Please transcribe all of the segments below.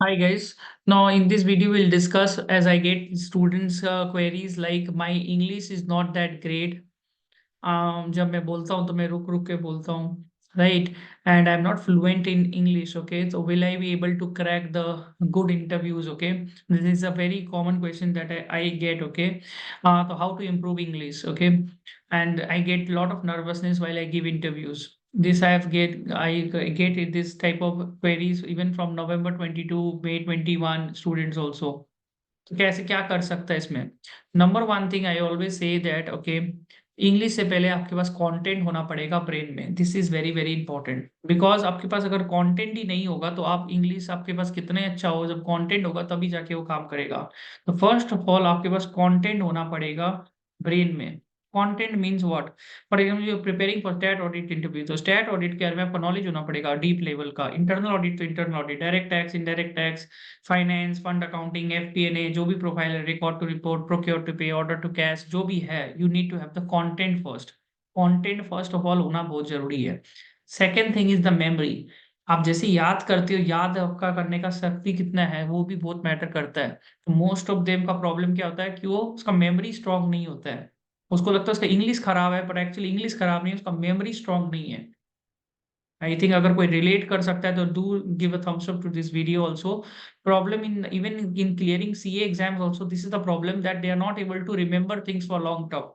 Hi guys. Now in this video we'll discuss as I get students queries like my English is not that great. जब मैं बोलता हूँ तो मैं रुक रुक के बोलता हूँ, right? And I'm not fluent in English. Okay, so will I be able to crack the good interviews? Okay, this is a very common question that I get. Okay, so how to improve English? Okay, and I get a lot of nervousness while I give interviews. This I get this type of queries even from November 22, May 21 students also. तो कैसे क्या कर सकता है इसमें? Number one thing I always say that okay, English से पहले आपके पास कंटेंट होना पड़ेगा ब्रेन में। This is very very important because आपके पास अगर कंटेंट ही नहीं होगा तो आप इंग्लिश आपके पास कितने अच्छा हो, जब कंटेंट होगा तभी जाके वो काम करेगा। तो फर्स्ट ऑफ ऑल आपके पास कंटेंट होना पड़ेगा ब्रेन में। Content means what? For example you preparing for stat audit interview, तो स्टैट ऑडिट के बारे में आपको नॉलेज होना पड़ेगा डीप लेवल का। इंटरनल ऑडिट तो internal audit, direct tax, indirect tax, finance, fund accounting, FPNA, जो भी प्रोफाइल है, record to report, procure to pay, order to cash, जो भी है, you need to have the content first. Content first of all होना बहुत जरूरी है। Second thing is the memory. आप जैसे याद करते हो, याद आपका करने का शक्ति कितना है वो भी बहुत मैटर करता है। तो मोस्ट ऑफ देम का प्रॉब्लम क्या होता है कि वो उसका मेमोरी स्ट्रांग नहीं होता है। उसको लगता है उसका इंग्लिश खराब है, पर एक्चुअली इंग्लिश खराब नहीं है, उसका मेमोरी स्ट्रांग नहीं है। आई थिंक अगर कोई रिलेट कर सकता है तो do give a thumbs up to this video also. Problem in even in clearing CA exams also, this is the problem that they are not able to remember things for long term.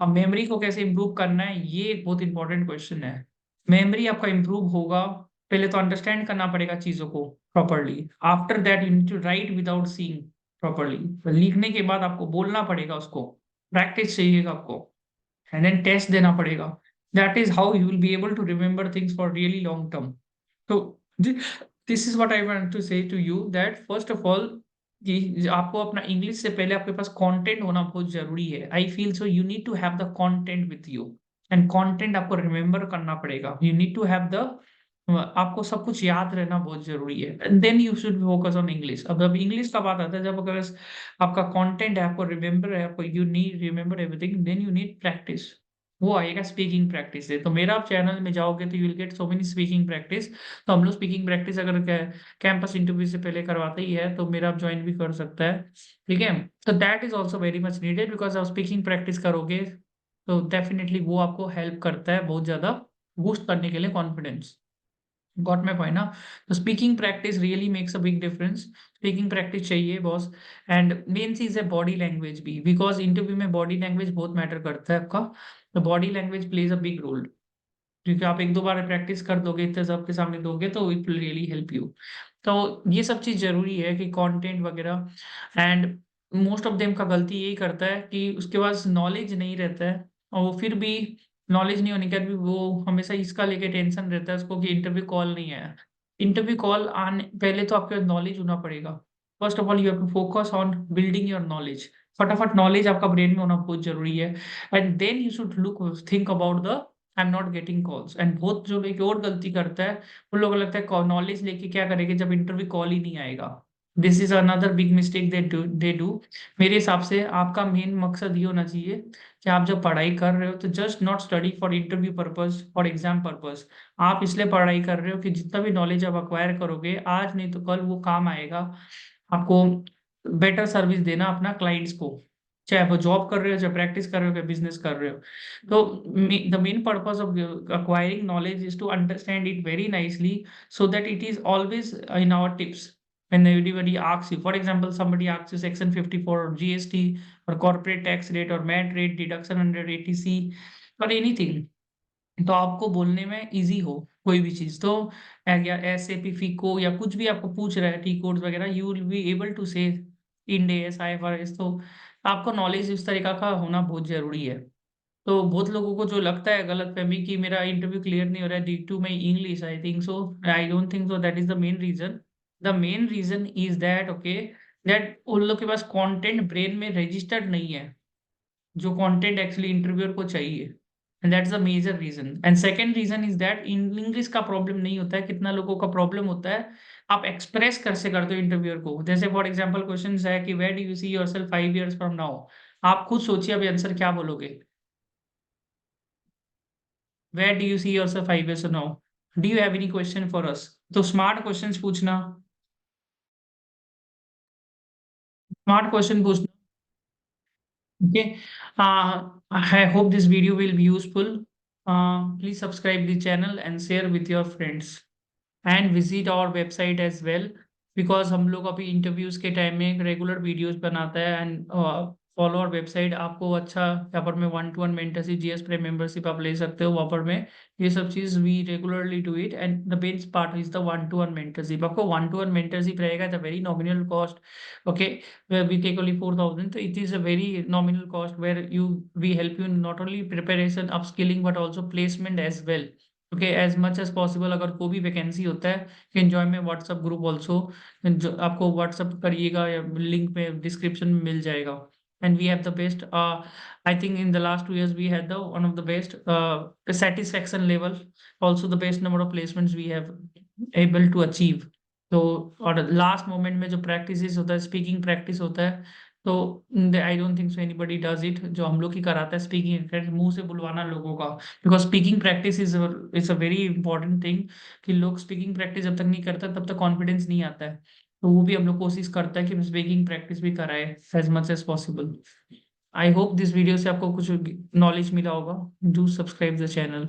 अब memory को कैसे improve करना है, ये एक बहुत important question है। Memory आपका इंप्रूव होगा, पहले तो अंडरस्टैंड करना पड़ेगा चीजों को properly. After that you need to write without seeing properly. लिखने के बाद आपको बोलना पड़ेगा, उसको प्रैक्टिस चाहिएगा आपको, and then test देना पड़ेगा। That is how you will be able to remember things for really long term. So this is what I want to say to you that first of all कि आपको अपना English से पहले आपके पास content होना बहुत जरूरी है। I feel so you need to have the content with you, and content आपको रिमेम्बर करना पड़ेगा। You need to have the, आपको सब कुछ याद रहना बहुत जरूरी है, and then you should focus on English. अब इंग्लिश का बात आता है, जब अगर आपका कंटेंट है, आपको रिमेम्बर है, आपको you need remember everything, then you need practice. वो आएगा स्पीकिंग प्रैक्टिस से। तो मेरा आप चैनल में जाओगे तो you will get so many speaking practice. तो हम लोग स्पीकिंग प्रैक्टिस अगर कैंपस इंटरव्यू से पहले करवाते ही है तो मेरा आप ज्वाइन भी कर सकता है। ठीक है, तो that is also very much needed because आप स्पीकिंग प्रैक्टिस करोगे तो डेफिनेटली वो आपको हेल्प करता है बहुत ज्यादा बूस्ट करने के लिए कॉन्फिडेंस। गॉट माई पॉइंट ना? तो speaking practice really makes a big difference. Speaking practice चाहिए बॉस। एंड मेन चीज है बॉडी लैंग्वेज भी, बिकॉज इंटरव्यू में बॉडी लैंग्वेज बहुत मैटर करता है आपका। तो body language plays a big role, क्योंकि आप एक दो बार प्रैक्टिस कर दोगे, इतने सबके सामने दोगे तो it will really help you. तो ये सब चीज जरूरी है कि कंटेंट वगैरह। एंड मोस्ट ऑफ देम का गलती यही करता है कि उसके पास नॉलेज नहीं रहता है, और वो फिर भी नॉलेज नहीं होने के बाद भी वो हमेशा इसका लेके टेंशन रहता है उसको कि इंटरव्यू कॉल नहीं आया। इंटरव्यू कॉल आने पहले तो आपके नॉलेज होना पड़ेगा। First of all you have to focus on building your knowledge. फटाफट नॉलेज आपका ब्रेन में होना बहुत जरूरी है। And then you should look think about the I am not getting calls. And बहुत जो एक और गलती करता है, उन लोगों को लगता है नॉलेज लेके क्या करेंगे जब इंटरव्यू कॉल ही नहीं आएगा। This is another big mistake they do. मेरे हिसाब से आपका मेन मकसद ये होना चाहिए कि आप जब पढ़ाई कर रहे हो तो just not study for interview purpose, for exam purpose. आप इसलिए पढ़ाई कर रहे हो कि जितना भी नॉलेज आप अक्वायर करोगे आज नहीं तो कल वो काम आएगा आपको, बेटर सर्विस देना अपना क्लाइंट्स को। चाहे वो जॉब कर रहे हो, चाहे प्रैक्टिस कर रहे हो, चाहे बिजनेस कर रहे हो। तो the main purpose of acquiring knowledge is to understand it very nicely so that it is always in our tips when everybody asks you. For example, somebody asks you section 54 or GST or corporate tax rate or MAT rate, deduction under ATC or anything, तो आपको बोलने में easy हो कोई भी चीज तो, या एसएपी फिको या कुछ भी आपको पूछ रहा है, टी कोड्स वगैरह, you will be able to say Ind AS IFRS. तो आपको नॉलेज इस तरीका का होना बहुत जरूरी है। तो बहुत लोगों को जो लगता है गलत फहमी कि मेरा इंटरव्यू क्लियर नहीं हो रहा है due to my English, I think so, I don't think so that is the main reason. The main reason is that okay, that उन लोग के पास कंटेंट ब्रेन में रजिस्टर्ड नहीं है, जो कंटेंट एक्चुअली इंटरव्यूअर को चाहिए। And that's the major reason. And second reason is that in English का प्रॉब्लम नहीं होता है, कितना लोगों का प्रॉब्लम होता है आप एक्सप्रेस कैसे करते हो इंटरव्यूअर को। जैसे फॉर एग्जांपल क्वेश्चन है कि where do you see yourself 5 years from now. आप खुद सोचिए अभी आंसर क्या बोलोगे। Where do you see yourself 5 years from now? Do you have any question for us? तो स्मार्ट क्वेश्चंस पूछना। स्मार्ट क्वेश्चन पूछना। Okay, I hope this video will be useful. Please subscribe the channel and share with your friends and visit our website as well, because हम लोग अभी interviews के time में regular videos बनाता है। And follow our website. आपको अच्छा यहाँ पर मैं 1-to-1 mentorship, GS pray membership आप ले सकते हो वहाँ पर। मैं ये सब चीज we regularly do it, and the best part is the 1-to-1 mentorship. आपको 1-to-1 मेंटरशिप रहेगा, the very nominal cost. Okay, where we take only 4,000, so it is a very nominal cost where we help you in not only preparation, upskilling, but also placement as well। Okay, as much as possible अगर कोई भी vacancy होता है, can join में WhatsApp group also. आपको WhatsApp करिएगा या link में डिस्क्रिप्शन में मिल जाएगा। And we have the best, I think in the last 2 years we had the one of the best satisfaction level, also the best number of placements we have able to achieve। तो और last moment में जो practice होता है, speaking practice होता है, तो आई don't think so anybody does it, जो हम लोग ही कराता है स्पीकिंग, मुंह से बुलवाना लोगों का। Because speaking practice is a very important thing, कि लोग स्पीकिंग प्रैक्टिस जब तक नहीं करता तब तक कॉन्फिडेंस नहीं आता है। तो वो भी हम लोग कोशिश करता है कि हम स्पीकिंग प्रैक्टिस भी कराए as much as possible. I hope this video से आपको कुछ नॉलेज मिला होगा। Do subscribe the channel.